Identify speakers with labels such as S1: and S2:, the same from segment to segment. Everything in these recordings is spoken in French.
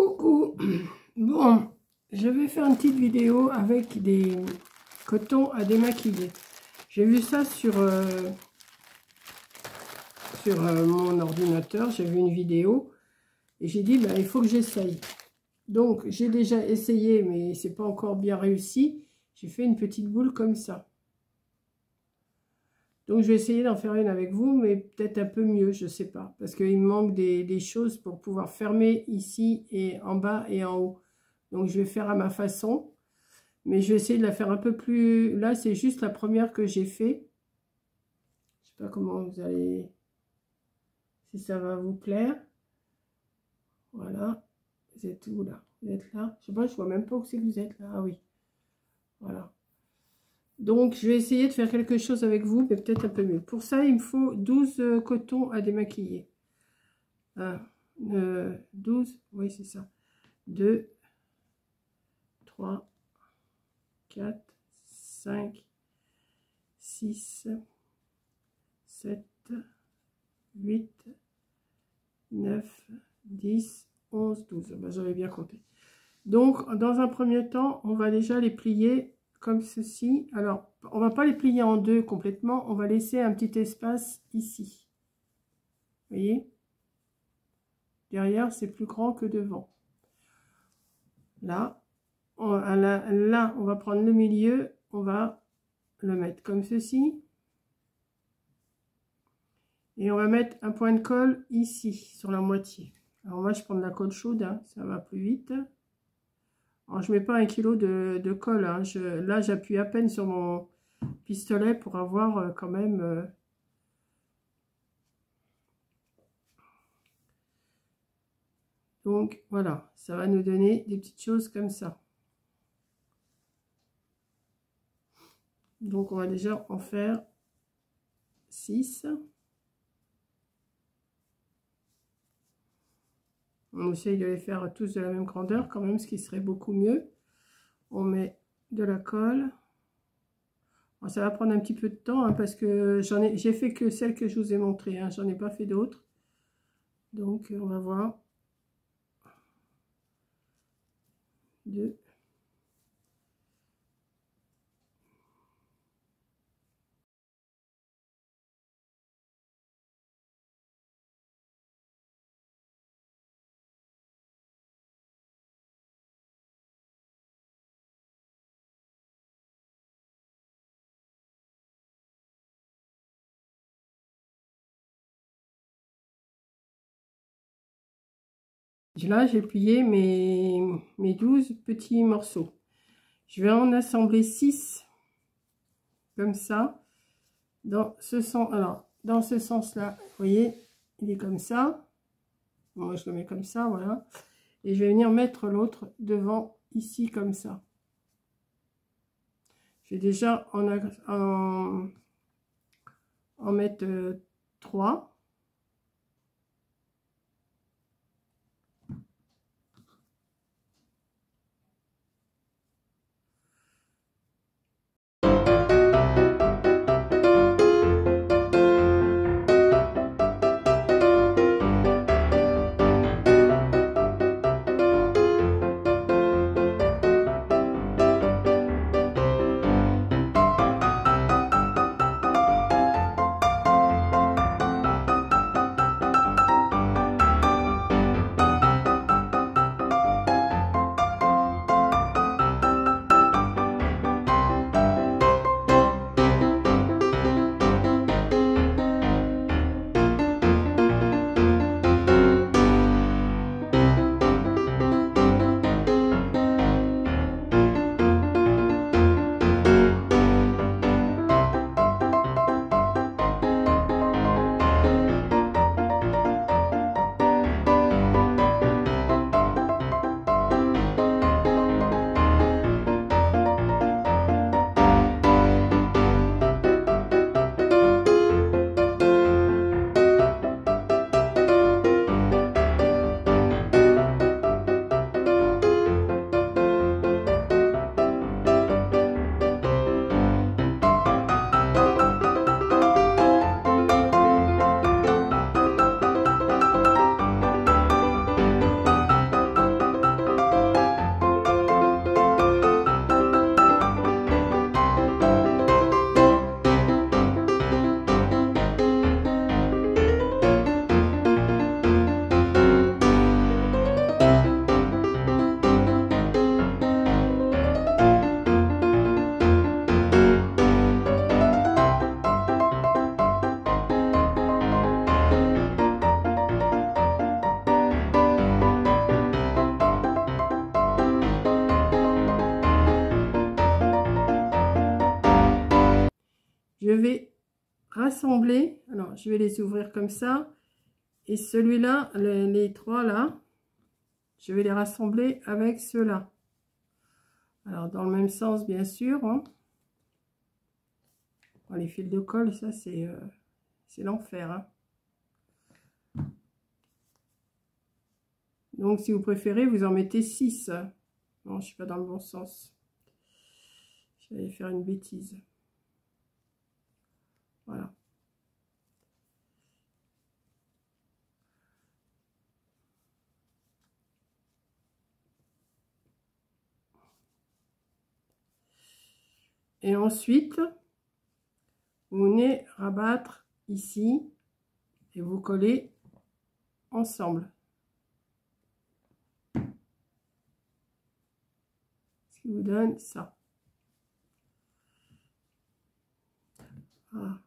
S1: Coucou. Bon, je vais faire une petite vidéo avec des cotons à démaquiller. J'ai vu ça sur mon ordinateur, j'ai vu une vidéo et j'ai dit il faut que j'essaye. Donc j'ai déjà essayé mais c'est pas encore bien réussi. J'ai fait une petite boule comme ça. Donc je vais essayer d'en faire une avec vous, mais peut-être un peu mieux, je sais pas. Parce qu'il me manque des choses pour pouvoir fermer ici et en bas et en haut. Donc je vais faire à ma façon. Mais je vais essayer de la faire un peu plus... Là c'est juste la première que j'ai fait. Je sais pas comment vous allez... Si ça va vous plaire. Voilà. Vous êtes où là? Vous êtes là? Je sais pas, je vois même pas où c'est que vous êtes là. Ah oui. Voilà. Donc, je vais essayer de faire quelque chose avec vous, mais peut-être un peu mieux. Pour ça, il me faut 12 cotons à démaquiller. 12, oui, c'est ça. 2, 3, 4, 5, 6, 7, 8, 9, 10, 11, 12. Ben, j'avais bien compté. Donc, dans un premier temps, on va déjà les plier comme ceci. Alors, on va pas les plier en deux complètement. On va laisser un petit espace ici. Vous voyez? Derrière, c'est plus grand que devant. Là, on va prendre le milieu. On va le mettre comme ceci. Et on va mettre un point de colle ici, sur la moitié. Alors moi, je prends de la colle chaude, hein, ça va plus vite. Alors, je mets pas 1 kg de colle. Hein. Là, j'appuie à peine sur mon pistolet pour avoir quand même... Donc, voilà. Ça va nous donner des petites choses comme ça. Donc, on va déjà en faire 6. On essaye de les faire tous de la même grandeur quand même, ce qui serait beaucoup mieux. On met de la colle. Bon, ça va prendre un petit peu de temps hein, parce que j'ai fait que celle que je vous ai montrée. Hein, j'en ai pas fait d'autres. Donc, on va voir. 2. Là, j'ai plié mes 12 petits morceaux. Je vais en assembler 6 comme ça. Dans ce sens, alors, dans ce sens-là, vous voyez, il est comme ça. Moi, je le mets comme ça, voilà. Et je vais venir mettre l'autre devant, ici, comme ça. Je vais déjà en mettre 3. je vais rassembler, alors je vais les ouvrir comme ça, et celui-là, les trois là, je vais les rassembler avec ceux-là. Alors dans le même sens bien sûr, hein. Bon, les fils de colle, ça c'est l'enfer, hein. Donc si vous préférez, vous en mettez 6. Non, je suis pas dans le bon sens. Je vais faire une bêtise. Voilà. Et ensuite, vous venez rabattre ici et vous collez ensemble. Ce qui vous donne ça. Ah.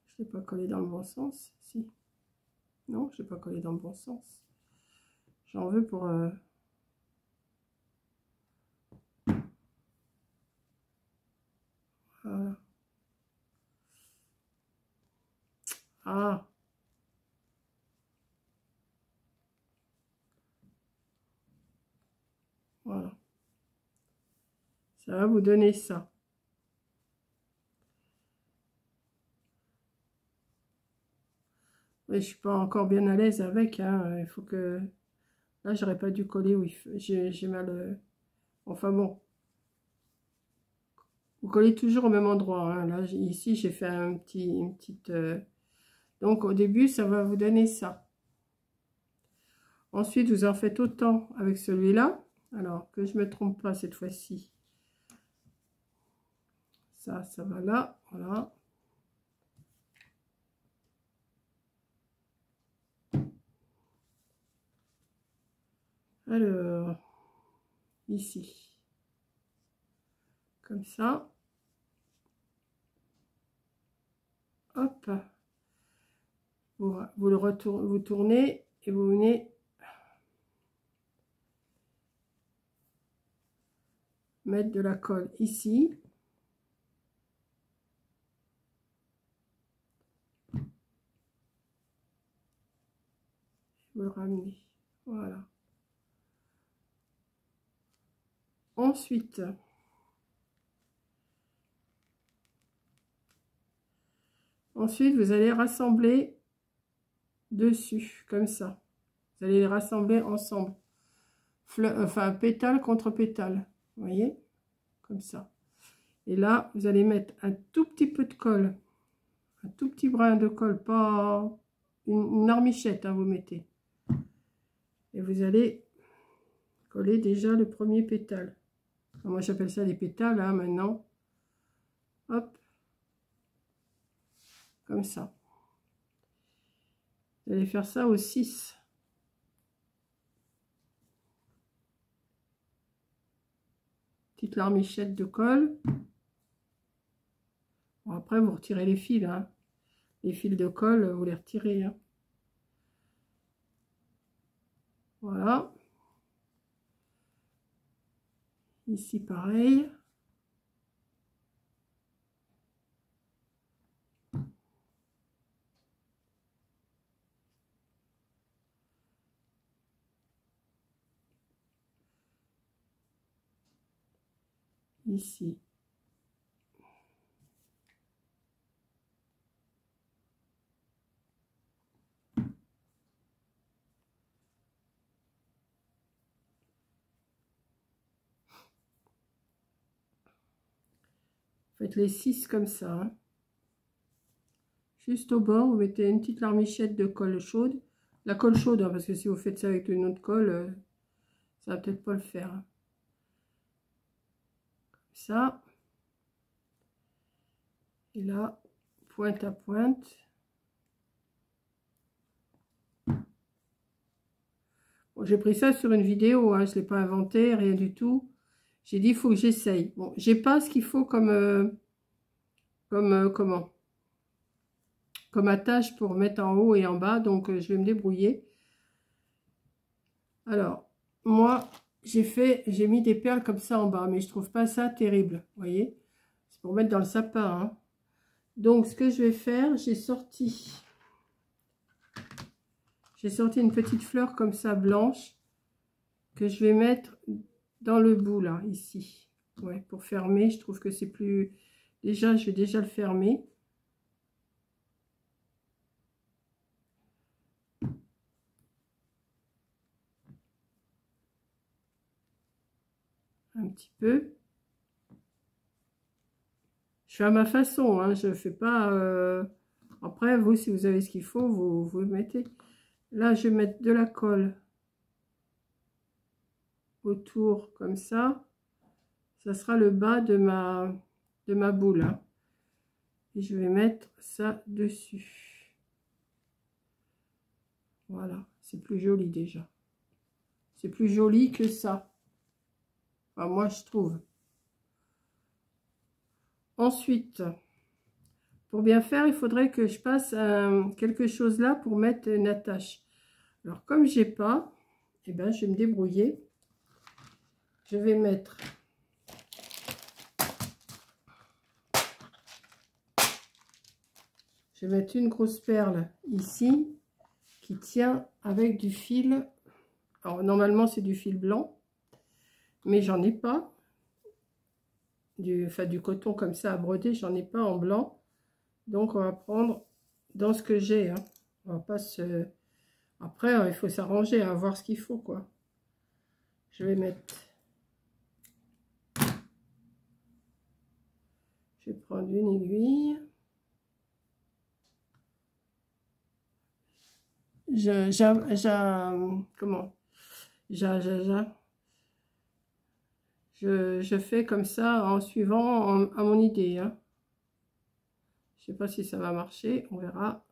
S1: Je n'ai pas collé dans le bon sens. Si. Non, je n'ai pas collé dans le bon sens. J'en veux pour... Voilà. Ah. Voilà. Ça va vous donner ça. Mais je suis pas encore bien à l'aise avec, hein. Il faut que... Là, j'aurais pas dû coller. Oui, j'ai mal... Enfin bon. Vous collez toujours au même endroit, hein. Là, ici, j'ai fait une petite... Donc, au début, ça va vous donner ça. Ensuite, vous en faites autant avec celui-là. Alors, que je ne me trompe pas cette fois-ci. Ça va là. Voilà. Alors, ici. Comme ça. Hop. Vous tournez et vous venez mettre de la colle ici. Vous le ramenez. Voilà. Ensuite, vous allez rassembler dessus, comme ça. Vous allez les rassembler ensemble. Enfin, pétale contre pétale. Vous voyez? Comme ça. Et là, vous allez mettre un tout petit peu de colle. Un tout petit brin de colle, pas une armichette, hein, vous mettez. Et vous allez coller déjà le premier pétale. Enfin, moi, j'appelle ça les pétales, hein, maintenant. Hop. Comme ça. Vous allez faire ça au 6. Petite larmichette de colle. Bon, après, vous retirez les fils, hein. Les fils de colle, vous les retirez, hein. Voilà. Ici, pareil. Ici. Faites les 6 comme ça, hein. Juste au bord, vous mettez une petite larmichette de colle chaude. La colle chaude, hein, parce que si vous faites ça avec une autre colle, ça va peut-être pas le faire, hein. Comme ça. Et là, pointe à pointe. Bon, j'ai pris ça sur une vidéo, hein, je ne l'ai pas inventé, rien du tout. J'ai dit, il faut que j'essaye. Bon, j'ai pas ce qu'il faut comme, comment, comme attache pour mettre en haut et en bas, donc je vais me débrouiller. Alors, moi, j'ai mis des perles comme ça en bas, mais je trouve pas ça terrible, vous voyez. C'est pour mettre dans le sapin, hein. Donc, ce que je vais faire, j'ai sorti une petite fleur comme ça, blanche, que je vais mettre dans le bout, là, ici. Ouais, pour fermer, je trouve que c'est plus... Déjà, je vais déjà le fermer. Un petit peu. Je fais à ma façon, hein, je fais pas... Après, vous, si vous avez ce qu'il faut, vous le mettez. Là, je vais mettre de la colle autour, comme ça. Ça sera le bas de ma boule, hein. Et je vais mettre ça dessus. Voilà, c'est plus joli déjà. C'est plus joli que ça. Enfin, moi, je trouve. Ensuite, pour bien faire, il faudrait que je passe quelque chose là pour mettre une attache. Alors, comme j'ai pas, eh ben, je vais me débrouiller. Je vais mettre... Je vais mettre une grosse perle ici qui tient avec du fil. Alors, normalement, c'est du fil blanc, mais j'en ai pas. Du coton comme ça à broder, j'en ai pas en blanc. Donc, on va prendre dans ce que j'ai, hein. On va pas se... Après, il faut s'arranger à voir ce qu'il faut, quoi. Je vais mettre... Je vais prendre une aiguille. Je fais comme ça en suivant à mon idée, hein. Je sais pas si ça va marcher, on verra.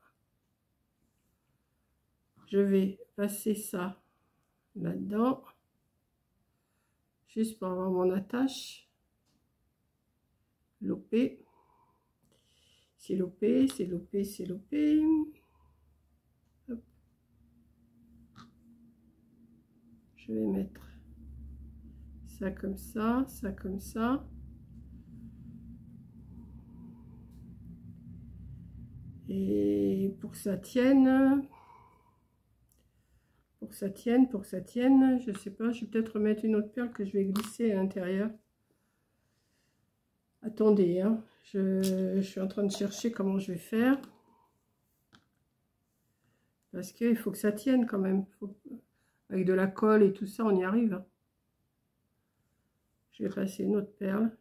S1: Je vais passer ça là-dedans, juste pour avoir mon attache. Loper. C'est loper, c'est loper, c'est loper. Hop. Je vais mettre ça comme ça, ça comme ça. Et pour que ça tienne, je sais pas, je vais peut-être remettre une autre perle que je vais glisser à l'intérieur. Attendez, hein, je suis en train de chercher comment je vais faire. Parce qu'il faut que ça tienne quand même. Avec de la colle et tout ça, on y arrive. Je vais passer une autre perle.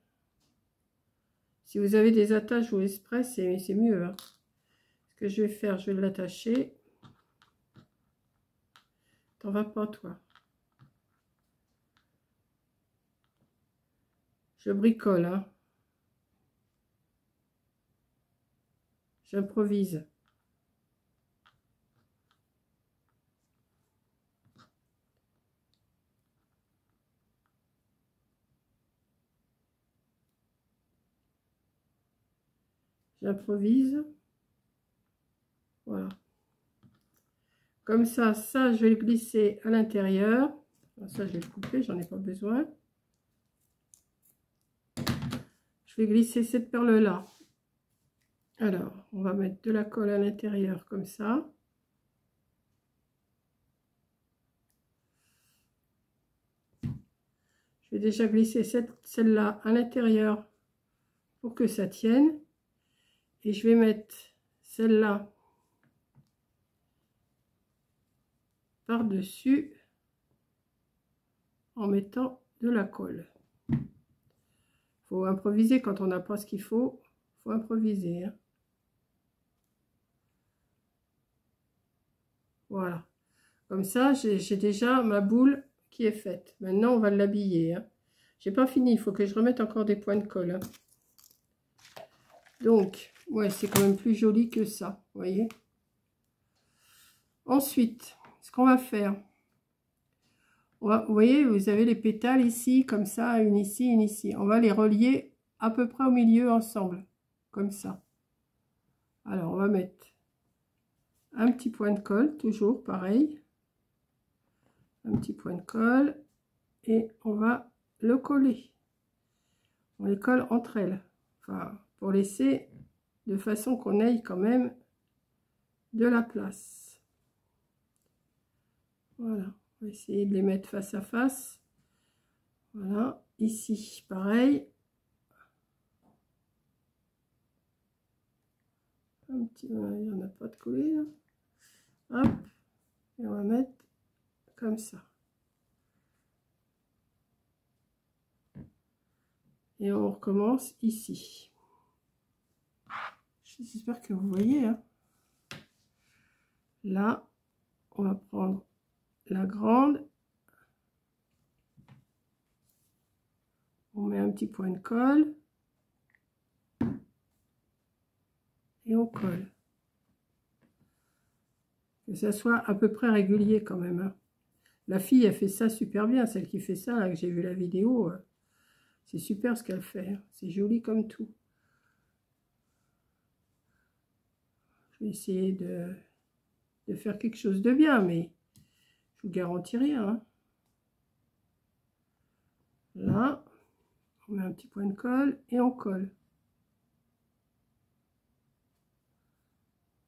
S1: Si vous avez des attaches ou express, c'est mieux, hein. Ce que je vais faire, je vais l'attacher. T'en vas pas, toi. Je bricole, hein. J'improvise. J'improvise. Voilà. Comme ça, je vais le glisser à l'intérieur. Ça, je vais le couper, j'en ai pas besoin. Je vais glisser cette perle-là. Alors, on va mettre de la colle à l'intérieur, comme ça. Je vais déjà glisser celle-là à l'intérieur pour que ça tienne. Et je vais mettre celle-là par-dessus en mettant de la colle. Il faut improviser quand on n'a pas ce qu'il faut. Il faut improviser, hein. Voilà. Comme ça, j'ai déjà ma boule qui est faite. Maintenant, on va l'habiller, hein. J'ai pas fini. Il faut que je remette encore des points de colle, hein. Donc, ouais, c'est quand même plus joli que ça. Vous voyez. Ensuite, ce qu'on va faire... vous voyez, vous avez les pétales ici, comme ça, une ici, une ici. On va les relier à peu près au milieu ensemble, comme ça. Alors, on va mettre un petit point de colle, toujours pareil. Un petit point de colle. Et on va le coller. On les colle entre elles. Enfin, pour laisser de façon qu'on ait quand même de la place. Voilà, on va essayer de les mettre face à face. Voilà, ici, pareil. Un petit, il n'y en a pas de collé, là. Hop, et on va mettre comme ça. Et on recommence ici. J'espère que vous voyez, hein. Là, on va prendre la grande. On met un petit point de colle. Et on colle. Que ça soit à peu près régulier quand même, hein. La fille, elle fait ça super bien. Celle qui fait ça, là, que j'ai vu la vidéo, c'est super ce qu'elle fait, hein. C'est joli comme tout. Je vais essayer de faire quelque chose de bien, mais je vous garantis rien, hein. Là, on met un petit point de colle et on colle.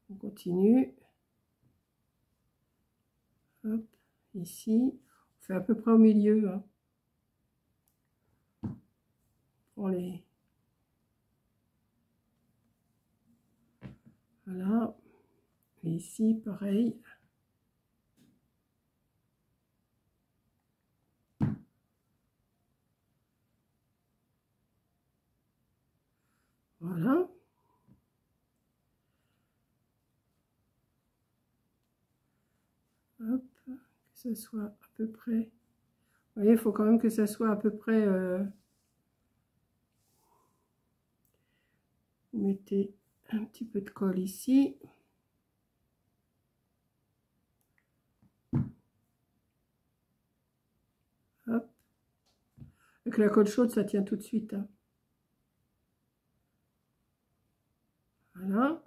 S1: On continue. Hop, ici. On fait à peu près au milieu, hein. On les... Voilà. Et ici, pareil. Voilà. Hop, que ça soit à peu près... Vous voyez, il faut quand même que ça soit à peu près... Vous mettez un petit peu de colle ici. Hop. Avec la colle chaude, ça tient tout de suite, hein. Voilà.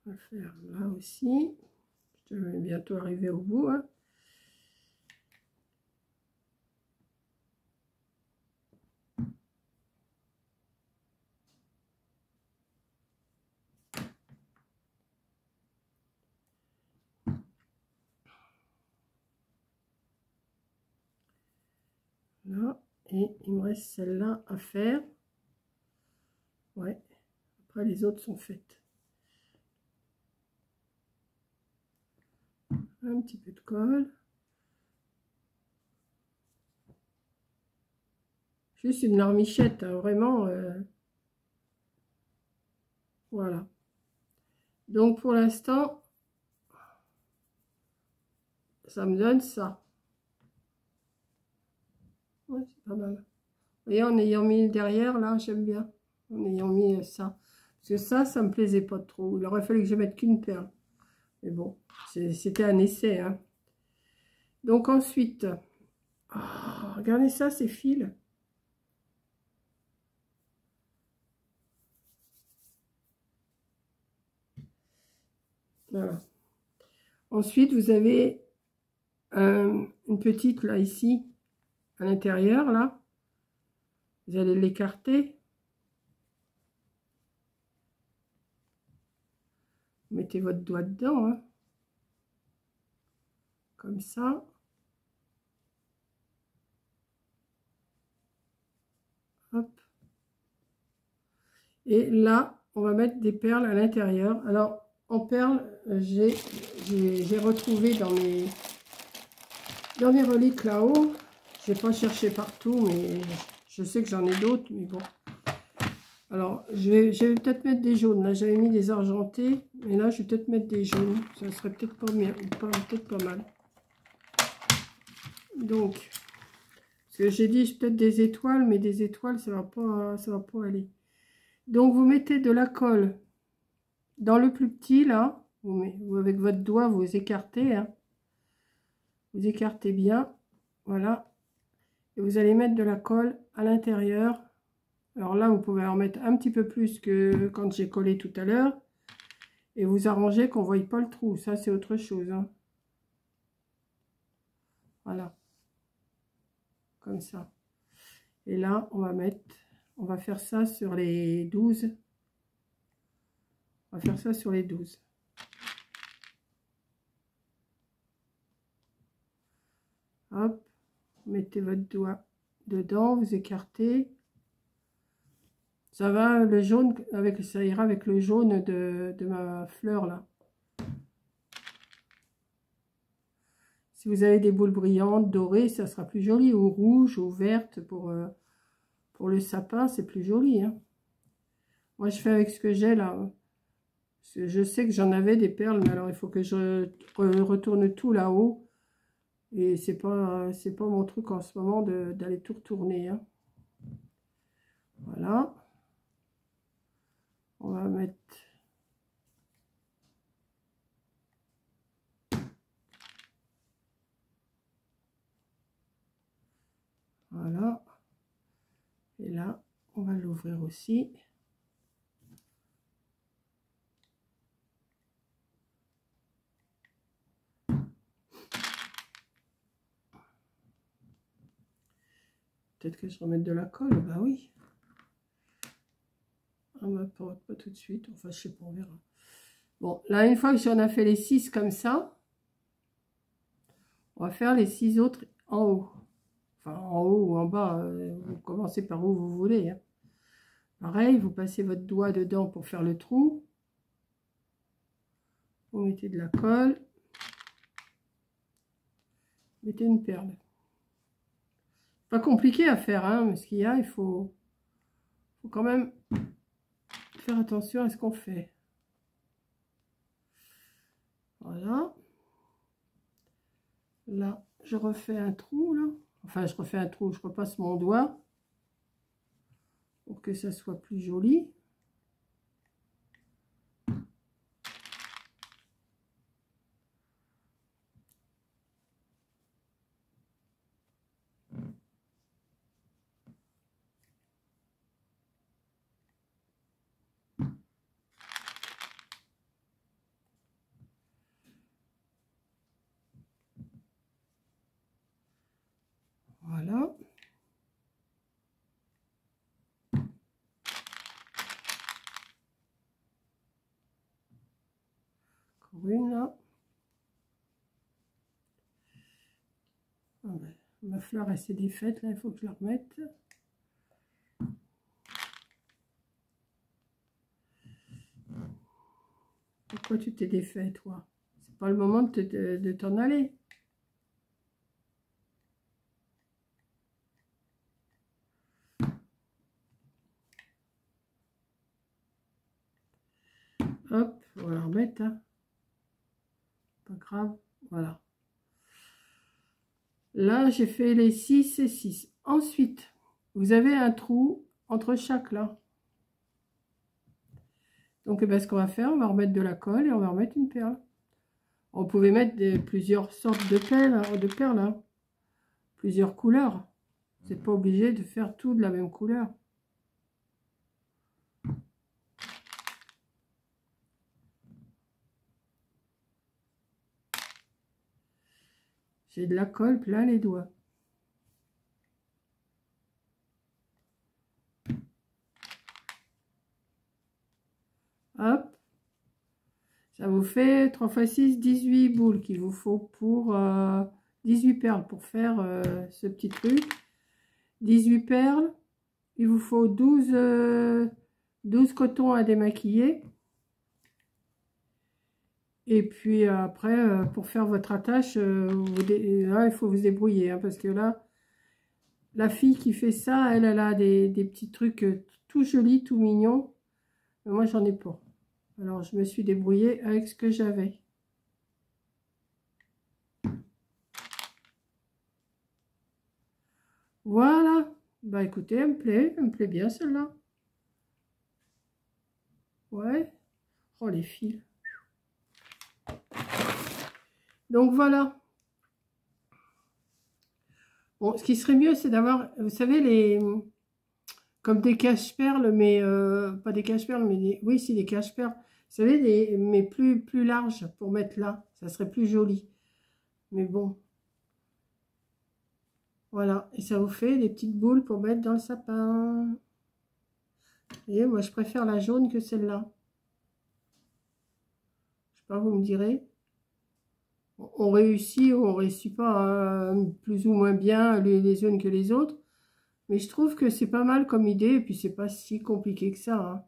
S1: On va faire là aussi. Je vais bientôt arriver au bout, hein. Là, et il me reste celle-là à faire. Ouais, après les autres sont faites. Un petit peu de colle. Juste une larmichette, hein, vraiment. Voilà. Donc pour l'instant, ça me donne ça. Ouais, c'est pas mal. Vous voyez, en ayant mis derrière, là, j'aime bien. En ayant mis ça. Parce que ça me plaisait pas trop. Il aurait fallu que je mette qu'une perle. Mais bon, c'était un essai, hein. Donc ensuite, regardez ça, ces fils. Voilà. Ensuite, vous avez une petite là, ici, à l'intérieur, là. Vous allez l'écarter. Mettez votre doigt dedans, hein. Comme ça. Hop. Et là, on va mettre des perles à l'intérieur. Alors, en perles, j'ai retrouvé dans mes reliques là-haut. Je n'ai pas cherché partout, mais je sais que j'en ai d'autres, mais bon. Alors, je vais peut-être mettre des jaunes. Là, j'avais mis des argentés, mais là, je vais peut-être mettre des jaunes. Ça serait peut-être pas mal. Donc, parce que j'ai dit peut-être des étoiles, mais des étoiles, ça va pas aller. Donc, vous mettez de la colle dans le plus petit, là. Vous avec votre doigt, vous écartez, hein. Vous écartez bien. Voilà. Et vous allez mettre de la colle à l'intérieur. Alors là, vous pouvez en mettre un petit peu plus que quand j'ai collé tout à l'heure. Et vous arrangez qu'on ne voie pas le trou. Ça, c'est autre chose. Hein. Voilà. Comme ça. Et là, on va faire ça sur les 12. On va faire ça sur les 12. Hop. Mettez votre doigt dedans, vous écartez. Ça va, le jaune, ça ira avec le jaune de ma fleur là. Si vous avez des boules brillantes, dorées, ça sera plus joli. Ou rouge, ou verte pour le sapin, c'est plus joli. Hein. Moi, je fais avec ce que j'ai là. Parce que je sais que j'en avais des perles, mais alors il faut que je retourne tout là-haut. Et c'est pas mon truc en ce moment d'aller tout retourner. Hein. Voilà. On va mettre... Voilà. Et là, on va l'ouvrir aussi. Peut-être que je remette de la colle. Bah oui. Ah bah, pas tout de suite. Enfin, je sais pas, on verra. Bon, là, une fois que j'en ai fait les 6 comme ça, on va faire les 6 autres en haut. Enfin, en haut ou en bas. Vous commencez par où vous voulez. Hein. Pareil, vous passez votre doigt dedans pour faire le trou. Vous mettez de la colle. Mettez une perle. Pas compliqué à faire, hein, mais ce qu'il y a, il faut quand même faire attention à ce qu'on fait. Voilà. Là, je refais un trou, là. Enfin, je refais un trou, je repasse mon doigt pour que ça soit plus joli. Voilà. Encore une là. Ah ben, ma fleur elle s'est défaite là, il faut que je la remette. Pourquoi tu t'es défait toi? C'est pas le moment de t'en aller. Hop, on va la remettre. Hein. Pas grave, voilà. Là, j'ai fait les 6 et 6. Ensuite, vous avez un trou entre chaque là. Donc, ben, ce qu'on va faire, on va remettre de la colle et on va remettre une perle. On pouvait mettre plusieurs sortes de perles, hein. Plusieurs couleurs. Vous n'êtes pas obligé de faire tout de la même couleur. J'ai de la colle plein les doigts. Hop. Ça vous fait 3 x 6, 18 boules qu'il vous faut pour 18 perles pour faire ce petit truc. 18 perles. Il vous faut 12 cotons à démaquiller. Et puis après, pour faire votre attache, là, il faut vous débrouiller. Hein, parce que là, la fille qui fait ça, elle a des petits trucs tout jolis, tout mignons. Mais moi, j'en ai pas. Alors, je me suis débrouillée avec ce que j'avais. Voilà. Bah, écoutez, elle me plaît bien celle-là. Ouais. Oh, les fils. Donc, voilà. Bon, ce qui serait mieux, c'est d'avoir, vous savez, comme des cache-perles, mais pas des cache-perles, mais oui, c'est des cache-perles. savez, mais plus larges pour mettre là. Ça serait plus joli. Mais bon. Voilà. Et ça vous fait des petites boules pour mettre dans le sapin. Et moi, je préfère la jaune que celle-là. Je sais pas, vous me direz. On réussit ou on réussit pas plus ou moins bien les unes que les autres. Mais je trouve que c'est pas mal comme idée. Et puis, c'est pas si compliqué que ça. Hein.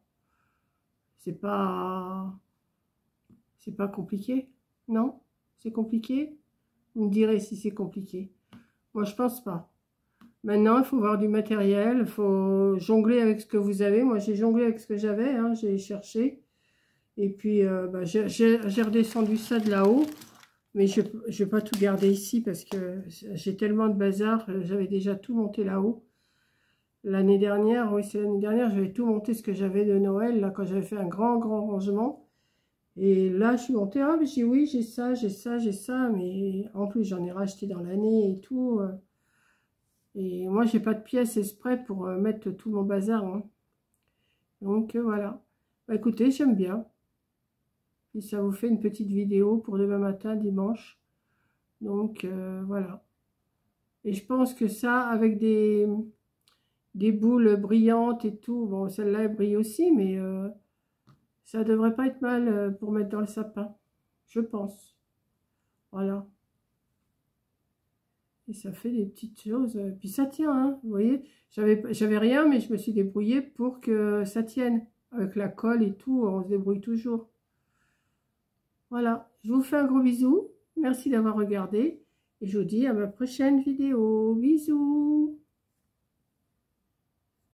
S1: C'est pas compliqué. Non? C'est compliqué? Vous me direz si c'est compliqué. Moi, je pense pas. Maintenant, il faut voir du matériel, il faut jongler avec ce que vous avez. Moi, j'ai jonglé avec ce que j'avais, hein, j'ai cherché. Et puis, bah, j'ai redescendu ça de là-haut. Mais je ne vais pas tout garder ici parce que j'ai tellement de bazar. J'avais déjà tout monté là-haut. L'année dernière, oui, c'est l'année dernière, j'avais tout monté ce que j'avais de Noël, là, quand j'avais fait un grand rangement. Et là, je suis montée, ah, mais j'ai oui, j'ai ça, j'ai ça, j'ai ça. Mais en plus, j'en ai racheté dans l'année et tout. Et moi, j'ai pas de pièces exprès pour mettre tout mon bazar. Hein. Donc, voilà. Bah, écoutez, j'aime bien. Et ça vous fait une petite vidéo pour demain matin, dimanche. Donc, voilà. Et je pense que ça, avec des boules brillantes et tout, bon, celle-là, elle brille aussi, mais ça devrait pas être mal pour mettre dans le sapin. Je pense. Voilà. Et ça fait des petites choses. Puis ça tient, hein, vous voyez. J'avais rien, mais je me suis débrouillée pour que ça tienne. Avec la colle et tout, on se débrouille toujours. Voilà. Je vous fais un gros bisou. Merci d'avoir regardé. Et je vous dis à ma prochaine vidéo. Bisous.